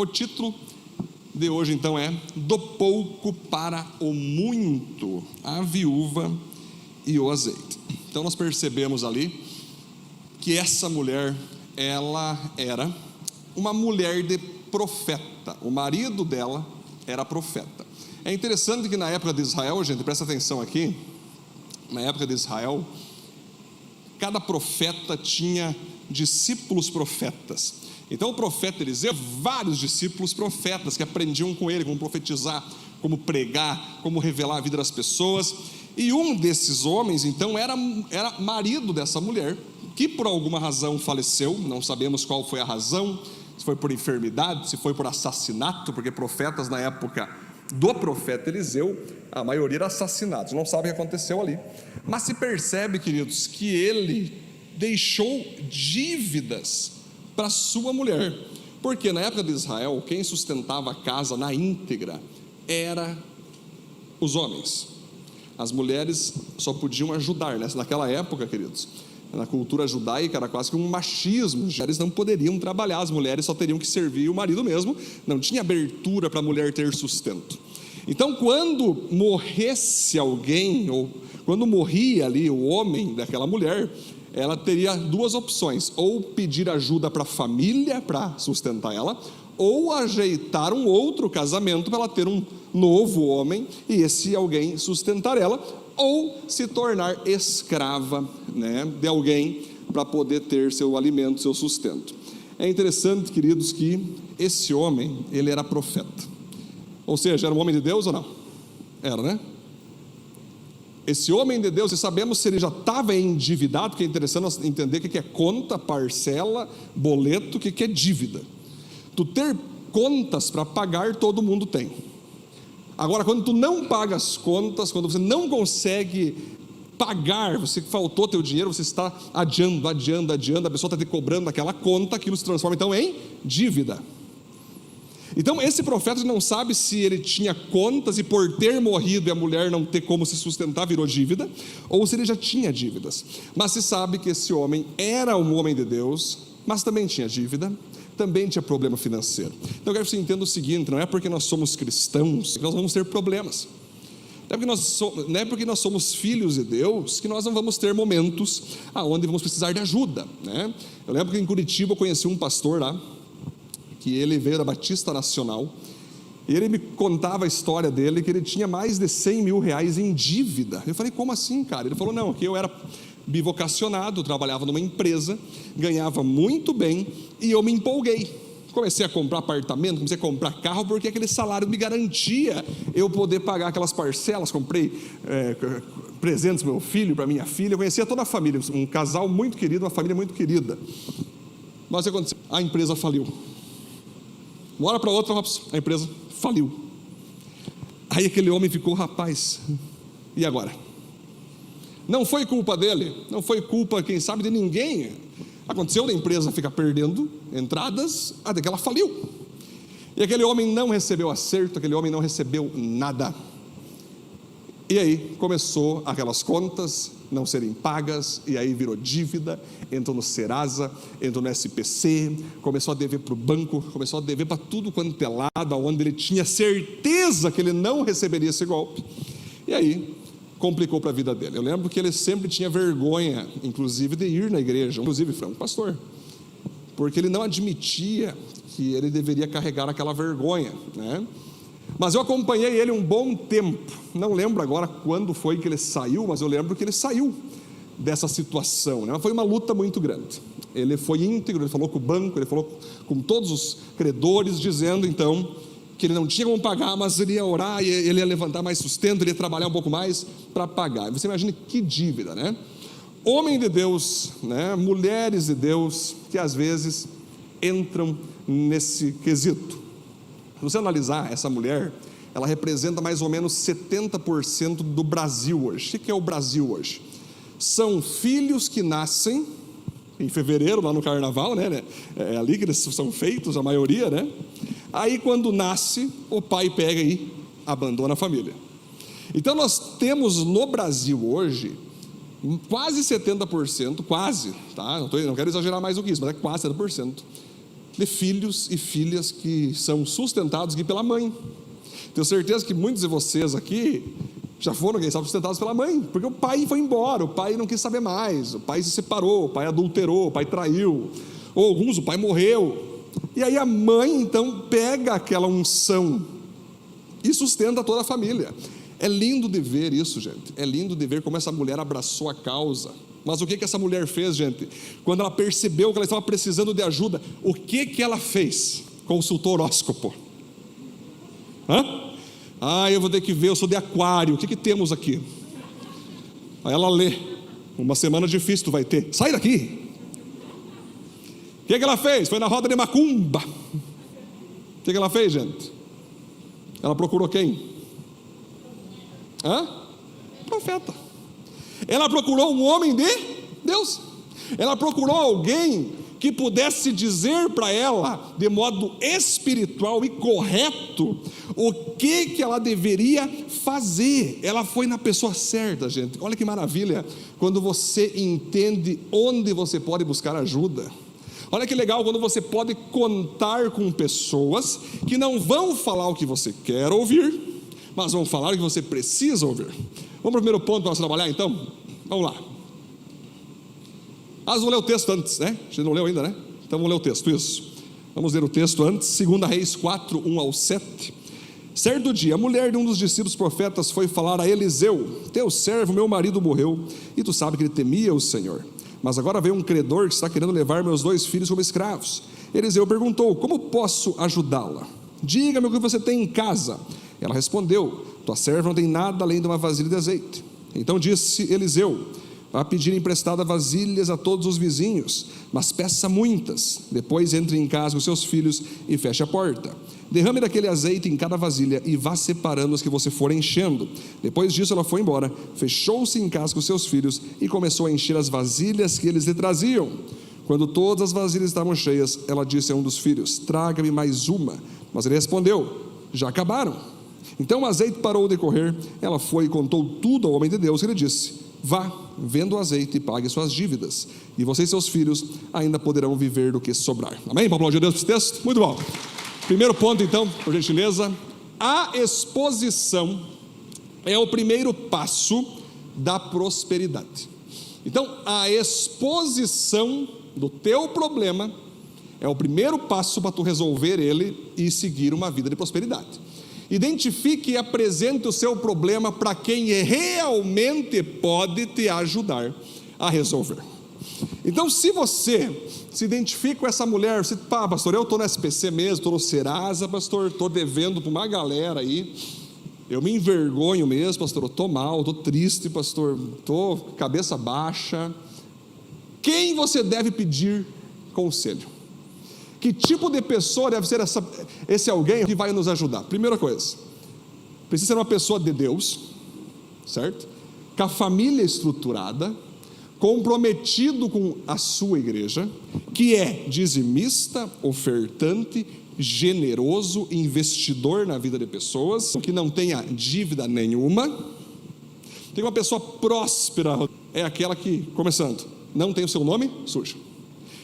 O título de hoje então é Do Pouco para o Muito, a Viúva e o Azeite. Então nós percebemos ali que essa mulher, ela era uma mulher de profeta, o marido dela era profeta. É interessante que na época de Israel, gente, presta atenção aqui, na época de Israel, cada profeta tinha discípulos profetas. Então o profeta Eliseu, vários discípulos profetas que aprendiam com ele como profetizar, como pregar, como revelar a vida das pessoas. E um desses homens então era marido dessa mulher, que por alguma razão faleceu, não sabemos qual foi a razão, se foi por enfermidade, se foi por assassinato, porque profetas na época do profeta Eliseu, a maioria era assassinados, não sabe o que aconteceu ali. Mas se percebe, queridos, que ele deixou dívidas para sua mulher, porque na época de Israel, quem sustentava a casa na íntegra era os homens. As mulheres só podiam ajudar, né? Naquela época, queridos, na cultura judaica era quase que um machismo, as mulheres não poderiam trabalhar, as mulheres só teriam que servir o marido mesmo, não tinha abertura para a mulher ter sustento. Então quando morresse alguém, ou quando morria ali o homem daquela mulher, ela teria duas opções: ou pedir ajuda para a família para sustentar ela, ou ajeitar um outro casamento para ela ter um novo homem e esse alguém sustentar ela, ou se tornar escrava, né, de alguém para poder ter seu alimento, seu sustento. É interessante, queridos, que esse homem, ele era profeta, ou seja, era um homem de Deus ou não? Era, né? Esse homem de Deus, e sabemos se ele já estava endividado, porque é interessante nós entender o que é conta, parcela, boleto, o que é dívida. Tu ter contas para pagar, todo mundo tem. Agora, quando tu não paga as contas, quando você não consegue pagar, você faltou teu dinheiro, você está adiando, a pessoa está te cobrando aquela conta, aquilo se transforma então em dívida. Então esse profeta não sabe se ele tinha contas e por ter morrido e a mulher não ter como se sustentar virou dívida, ou se ele já tinha dívidas. Mas se sabe que esse homem era um homem de Deus, mas também tinha dívida, também tinha problema financeiro. Então eu quero que você entenda o seguinte: não é porque nós somos cristãos que nós vamos ter problemas, não é porque nós somos filhos de Deus que nós não vamos ter momentos onde vamos precisar de ajuda, né? Eu lembro que em Curitiba eu conheci um pastor lá, que ele veio da Batista Nacional, e ele me contava a história dele, que ele tinha mais de 100 mil reais em dívida. Eu falei, como assim, cara? Ele falou, não, que eu era bivocacionado, trabalhava numa empresa, ganhava muito bem, e eu me empolguei, comecei a comprar apartamento, comecei a comprar carro, porque aquele salário me garantia eu poder pagar aquelas parcelas. Comprei presentes para meu filho, para minha filha, eu conhecia toda a família, um casal muito querido, uma família muito querida. Mas o que aconteceu? A empresa faliu. Uma hora para outra, a empresa faliu. Aí aquele homem ficou, rapaz, e agora? Não foi culpa dele, não foi culpa, quem sabe, de ninguém. Aconteceu da empresa ficar perdendo entradas, até que ela faliu. E aquele homem não recebeu acerto, aquele homem não recebeu nada. E aí começou aquelas contas não serem pagas, e aí virou dívida, entrou no Serasa, entrou no SPC, começou a dever para o banco, começou a dever para tudo quanto é lado, onde ele tinha certeza que ele não receberia esse golpe. E aí complicou para a vida dele. Eu lembro que ele sempre tinha vergonha, inclusive, de ir na igreja, inclusive foi um pastor, porque ele não admitia que ele deveria carregar aquela vergonha, né? Mas eu acompanhei ele um bom tempo, não lembro agora quando foi que ele saiu, mas eu lembro que ele saiu dessa situação, né? Foi uma luta muito grande. Ele foi íntegro, ele falou com o banco, ele falou com todos os credores, dizendo então que ele não tinha como pagar, mas ele ia orar, ele ia levantar mais sustento, ele ia trabalhar um pouco mais para pagar. Você imagina que dívida, né? Homem de Deus, né? Mulheres de Deus que às vezes entram nesse quesito. Se você analisar essa mulher, ela representa mais ou menos 70% do Brasil hoje. O que é o Brasil hoje? São filhos que nascem em fevereiro, lá no carnaval, né? É ali que eles são feitos, a maioria, né? Aí quando nasce, o pai pega e abandona a família. Então nós temos no Brasil hoje quase 70%, quase, tá? Não quero exagerar mais do que isso, mas é quase 70%, de filhos e filhas que são sustentados aqui pela mãe. Tenho certeza que muitos de vocês aqui já foram, quem sabe, sustentados pela mãe, porque o pai foi embora, o pai não quis saber mais, o pai se separou, o pai adulterou, o pai traiu, ou alguns, o pai morreu, e aí a mãe então pega aquela unção e sustenta toda a família. É lindo de ver isso, gente, é lindo de ver como essa mulher abraçou a causa. Mas o que essa mulher fez, gente? Quando ela percebeu que ela estava precisando de ajuda, o que ela fez? Consultou o horóscopo. Eu vou ter que ver, eu sou de Aquário, o que temos aqui? Aí ela lê, uma semana difícil tu vai ter, sai daqui. O que ela fez? Foi na roda de macumba. O que ela fez, gente? Ela procurou quem? Profeta. Ela procurou um homem de Deus. Ela procurou alguém que pudesse dizer para ela, de modo espiritual e correto, o que ela deveria fazer. Ela foi na pessoa certa, gente. Olha que maravilha, quando você entende onde você pode buscar ajuda. Olha que legal quando você pode contar com pessoas que não vão falar o que você quer ouvir, mas vão falar o que você precisa ouvir. Vamos para o primeiro ponto para nós trabalhar então? Vamos lá. Vamos ler o texto antes, né? A gente não leu ainda, né? Então vamos ler o texto, isso. Vamos ler o texto antes, 2 Reis 4, 1-7. Certo dia, a mulher de um dos discípulos profetas foi falar a Eliseu: teu servo, meu marido, morreu, e tu sabe que ele temia o Senhor. Mas agora veio um credor que está querendo levar meus 2 filhos como escravos. Eliseu perguntou: como posso ajudá-la? Diga-me o que você tem em casa. Ela respondeu: tua serva não tem nada além de uma vasilha de azeite. Então disse Eliseu: vá pedir emprestada vasilhas a todos os vizinhos, mas peça muitas. Depois entre em casa com seus filhos e feche a porta. Derrame daquele azeite em cada vasilha e vá separando as que você for enchendo. Depois disso ela foi embora, fechou-se em casa com seus filhos e começou a encher as vasilhas que eles lhe traziam. Quando todas as vasilhas estavam cheias, ela disse a um dos filhos: traga-me mais uma. Mas ele respondeu: já acabaram. Então o azeite parou de correr. Ela foi e contou tudo ao homem de Deus, que lhe disse: vá, venda o azeite e pague suas dívidas, e você e seus filhos ainda poderão viver do que sobrar. Amém? Vamos aplaudir a Deus por esse texto? Muito bom. Primeiro ponto então, por gentileza: a exposição é o primeiro passo da prosperidade. Então a exposição do teu problema é o primeiro passo para tu resolver ele e seguir uma vida de prosperidade. Identifique e apresente o seu problema para quem realmente pode te ajudar a resolver. Então, se você se identifica com essa mulher, você, pastor, eu estou no SPC mesmo, estou no Serasa, pastor, estou devendo para uma galera aí, eu me envergonho mesmo, pastor, eu estou mal, estou triste, pastor, estou cabeça baixa. Quem você deve pedir conselho? Que tipo de pessoa deve ser esse alguém que vai nos ajudar? Primeira coisa, precisa ser uma pessoa de Deus, certo? Com a família estruturada, comprometido com a sua igreja, que é dizimista, ofertante, generoso, investidor na vida de pessoas, que não tenha dívida nenhuma. Tem uma pessoa próspera, é aquela que, começando, não tem o seu nome sujo.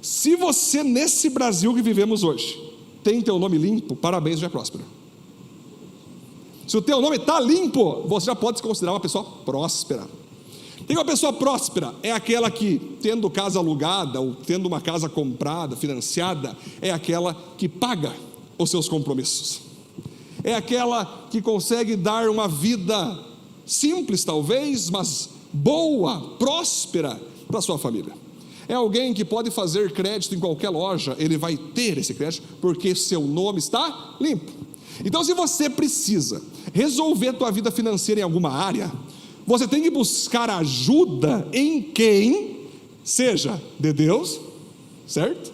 Se você, nesse Brasil que vivemos hoje, tem teu nome limpo, parabéns, já é próspero. Se o teu nome está limpo, você já pode se considerar uma pessoa próspera. Tem uma pessoa próspera, é aquela que, tendo casa alugada, ou tendo uma casa comprada, financiada, é aquela que paga os seus compromissos. É aquela que consegue dar uma vida simples talvez, mas boa, próspera para a sua família. É alguém que pode fazer crédito em qualquer loja, ele vai ter esse crédito, porque seu nome está limpo. Então, se você precisa resolver a tua vida financeira em alguma área, você tem que buscar ajuda em quem seja de Deus, certo?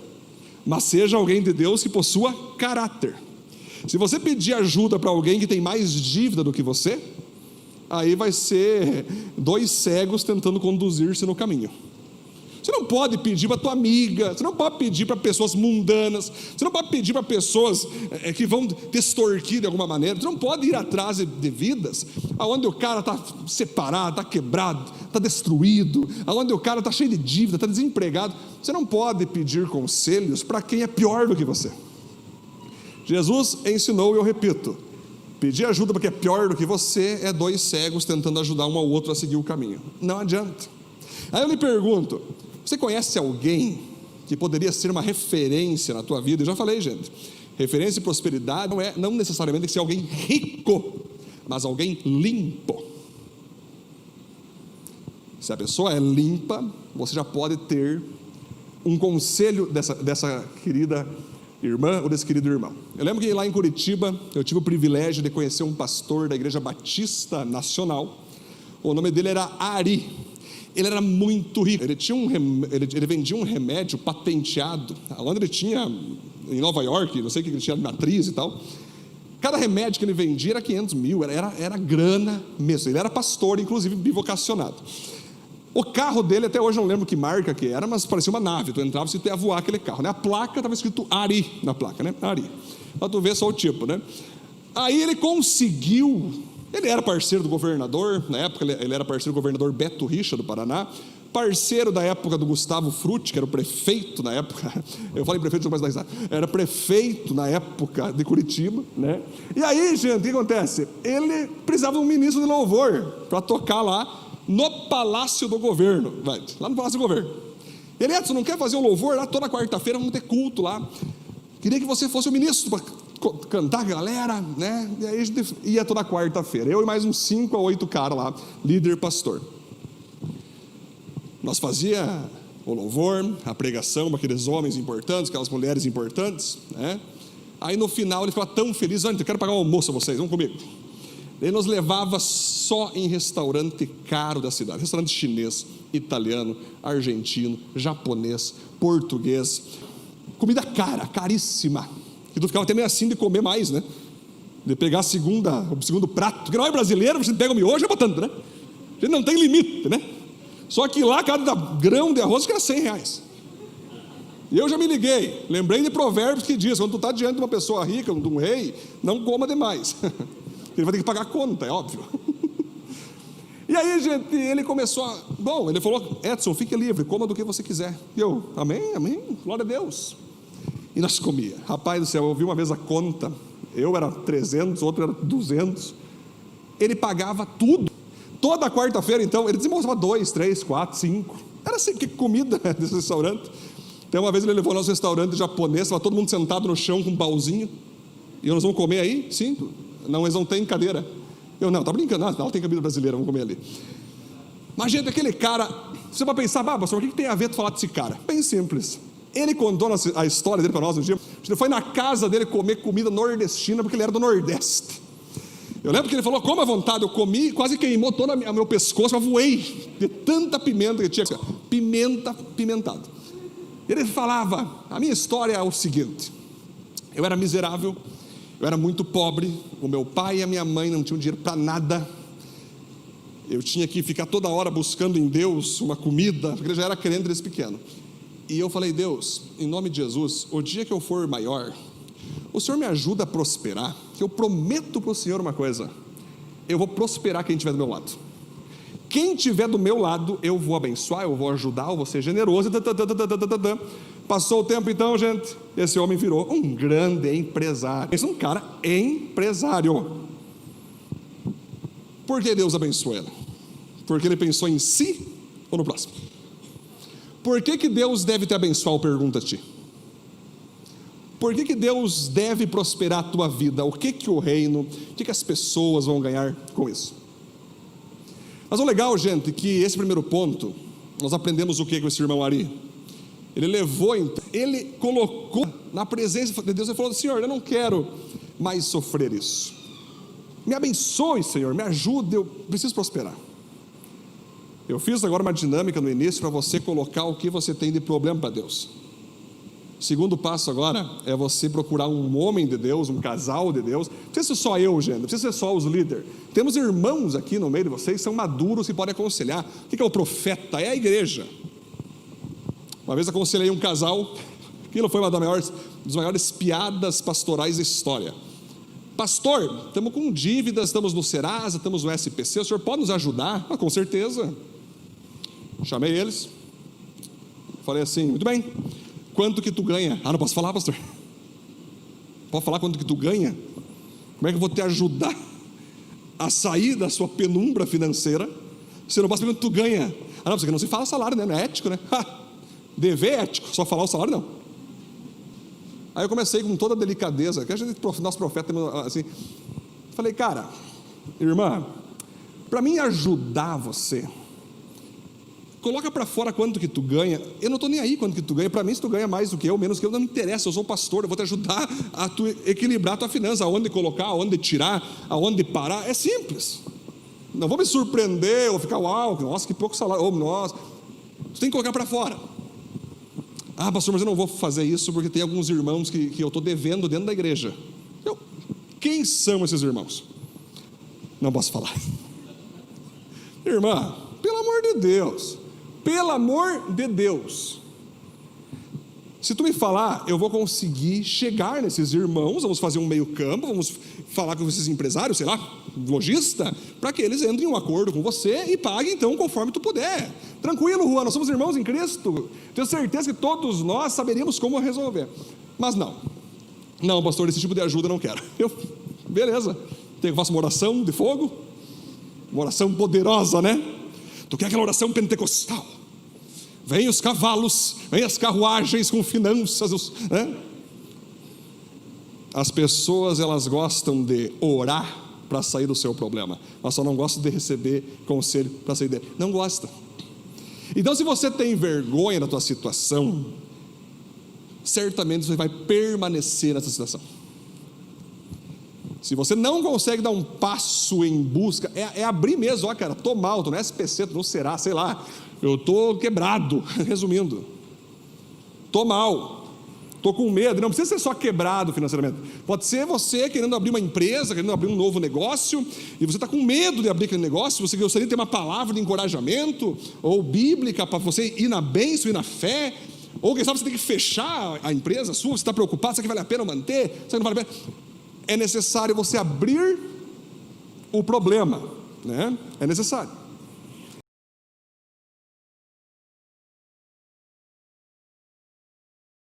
Mas seja alguém de Deus que possua caráter. Se você pedir ajuda para alguém que tem mais dívida do que você, aí vai ser 2 cegos tentando conduzir-se no caminho. Você não pode pedir para tua amiga, você não pode pedir para pessoas mundanas, você não pode pedir para pessoas que vão te extorquir de alguma maneira, você não pode ir atrás de vidas onde o cara está separado, está quebrado, está destruído, onde o cara está cheio de dívida, está desempregado. Você não pode pedir conselhos para quem é pior do que você. Jesus ensinou, e eu repito, pedir ajuda para quem é pior do que você é dois cegos tentando ajudar um ao outro a seguir o caminho. Não adianta. Aí eu lhe pergunto, você conhece alguém que poderia ser uma referência na tua vida? Eu já falei, gente, referência e prosperidade não necessariamente tem que ser alguém rico, mas alguém limpo. Se a pessoa é limpa, você já pode ter um conselho dessa querida irmã ou desse querido irmão. Eu lembro que lá em Curitiba, eu tive o privilégio de conhecer um pastor da Igreja Batista Nacional. O nome dele era Ari. Ele era muito rico. Ele vendia um remédio patenteado, onde ele tinha, em Nova York, não sei o que ele tinha, matriz e tal. Cada remédio que ele vendia era 500 mil, era grana mesmo. Ele era pastor, inclusive bivocacionado. O carro dele, até hoje não lembro que marca que era, mas parecia uma nave. Tu entrava e tu ia voar aquele carro, né? A placa estava escrito Ari na placa, né? Ari, para tu ver só o tipo, né? Aí ele conseguiu, ele era parceiro do governador, na época ele era parceiro do governador Beto Richa do Paraná, parceiro da época do Gustavo Frutti, que era o prefeito na época. Eu falei prefeito, mas era prefeito na época de Curitiba, né? E aí, gente, o que acontece? Ele precisava de um ministro de louvor para tocar lá no Palácio do Governo, lá no Palácio do Governo. Ele, Edson, não quer fazer um louvor lá toda quarta-feira, vamos ter culto lá. Queria que você fosse o ministro para cantar a galera, né? E aí a gente ia toda quarta-feira, eu e mais uns 5 a 8 caras lá, líder pastor. Nós fazia o louvor, a pregação para aqueles homens importantes, aquelas mulheres importantes, né? Aí no final ele ficava tão feliz, olha, eu quero pagar um almoço a vocês, vamos comigo. Ele nos levava só em restaurante caro da cidade, restaurante chinês, italiano, argentino, japonês, português, comida cara, caríssima, que tu ficava até meio assim de comer mais, né? De pegar o segundo prato, porque não é brasileiro, você pega o miojo e vai botando, né? A gente não tem limite, né? Só que lá cada grão de arroz que era R$100. E eu já me liguei, lembrei de provérbios que diz, quando tu está diante de uma pessoa rica, de um rei, não coma demais. Ele vai ter que pagar a conta, é óbvio. E aí, gente, ele começou ele falou, Edson, fique livre, coma do que você quiser. E eu, amém, amém, glória a Deus. E nós comia. Rapaz do céu, eu vi uma vez a conta, eu era 300, outro era 200. Ele pagava tudo. Toda quarta-feira, então, ele desembolsava 2, 3, 4, 5. Era assim, que comida desse restaurante. Então, uma vez ele levou nosso restaurante japonês, estava todo mundo sentado no chão com um pauzinho. E nós vamos comer aí? Sim. Não, eles não têm cadeira. Eu, não, tá brincando, não tem comida brasileira, vamos comer ali. Mas, gente, aquele cara, você vai pensar, pastor, o que tem a ver tu falar desse cara? Bem simples. Ele contou a história dele para nós um dia. A gente foi na casa dele comer comida nordestina, porque ele era do Nordeste. Eu lembro que ele falou, como à vontade, eu comi, quase queimou todo o meu pescoço, eu voei de tanta pimenta que tinha, pimenta pimentada. Ele falava, a minha história é o seguinte, eu era miserável, eu era muito pobre, o meu pai e a minha mãe não tinham dinheiro para nada, eu tinha que ficar toda hora buscando em Deus uma comida, porque ele já era crente desde pequeno. E eu falei, Deus, em nome de Jesus, o dia que eu for maior, o Senhor me ajuda a prosperar, que eu prometo para o Senhor uma coisa, eu vou prosperar quem estiver do meu lado. Quem estiver do meu lado, eu vou abençoar, eu vou ajudar, eu vou ser generoso. Passou o tempo então, gente, esse homem virou um grande empresário. Esse é um cara empresário. Por que Deus abençoou ele? Porque ele pensou em si ou no próximo? Por que Deus deve te abençoar? Eu pergunto a ti. Por que Deus deve prosperar a tua vida? O que o reino, o que as pessoas vão ganhar com isso? Mas o legal, gente, que esse primeiro ponto, nós aprendemos o que com esse irmão Ari? Ele levou, ele colocou na presença de Deus, ele falou, Senhor, eu não quero mais sofrer isso. Me abençoe, Senhor, me ajude, eu preciso prosperar. Eu fiz agora uma dinâmica no início para você colocar o que você tem de problema para Deus. O segundo passo agora é você procurar um homem de Deus, um casal de Deus. Não precisa ser só eu, gente, não precisa ser só os líderes. Temos irmãos aqui no meio de vocês, são maduros e podem aconselhar. O que é o profeta? É a igreja. Uma vez aconselhei um casal, aquilo foi uma das maiores piadas pastorais da história. Pastor, estamos com dívidas, estamos no Serasa, estamos no SPC, o senhor pode nos ajudar? Ah, com certeza. Chamei eles, falei assim, muito bem, quanto que tu ganha? Ah, não posso falar, pastor. Pode falar quanto que tu ganha? Como é que eu vou te ajudar a sair da sua penumbra financeira se eu não posso saber quanto tu ganha? Ah, não, porque não se fala salário, né? Não é ético, né? Dever é ético, só falar o salário não. Aí eu comecei com toda a delicadeza, que a gente, nosso profeta, assim, falei, cara, irmã, para mim ajudar você, coloca para fora quanto que tu ganha. Eu não estou nem aí quanto que tu ganha. Para mim, se tu ganha mais do que eu, menos do que eu, não me interessa. Eu sou pastor, eu vou te ajudar a tu equilibrar a tua finança, aonde colocar, aonde tirar, aonde parar. É simples. Não vou me surpreender ou ficar, uau, nossa, que pouco salário, oh, nossa. Tu tem que colocar para fora. Ah, pastor, mas eu não vou fazer isso porque tem alguns irmãos que eu estou devendo dentro da igreja. Quem são esses irmãos? Não posso falar. Irmã, pelo amor de Deus, pelo amor de Deus, se tu me falar, eu vou conseguir chegar nesses irmãos, vamos fazer um meio campo, vamos falar com esses empresários, sei lá, lojista, para que eles entrem em um acordo com você e paguem então conforme tu puder. Tranquilo, Juan, nós somos irmãos em Cristo, tenho certeza que todos nós saberíamos como resolver. Mas não, pastor, esse tipo de ajuda eu não quero. Beleza, eu faço uma oração de fogo, uma oração poderosa, né? Tu quer aquela oração pentecostal? Vem os cavalos, vem as carruagens com finanças, né? As pessoas, elas gostam de orar para sair do seu problema, mas só não gostam de receber conselho para sair dele. Não gosta. Então, se você tem vergonha da tua situação, certamente você vai permanecer nessa situação. Se você não consegue dar um passo em busca, é abrir mesmo, ó cara, tô mal, tô no SPC, tô no Será, sei lá, eu tô quebrado, resumindo, tô mal, tô com medo. Não precisa ser só quebrado financeiramente, pode ser você querendo abrir uma empresa, querendo abrir um novo negócio, e você está com medo de abrir aquele negócio, você gostaria de ter uma palavra de encorajamento, ou bíblica, para você ir na bênção e na fé, ou quem sabe você tem que fechar a empresa sua, você está preocupado, será que vale a pena manter, será que não vale a pena? É necessário você abrir o problema, né? É necessário.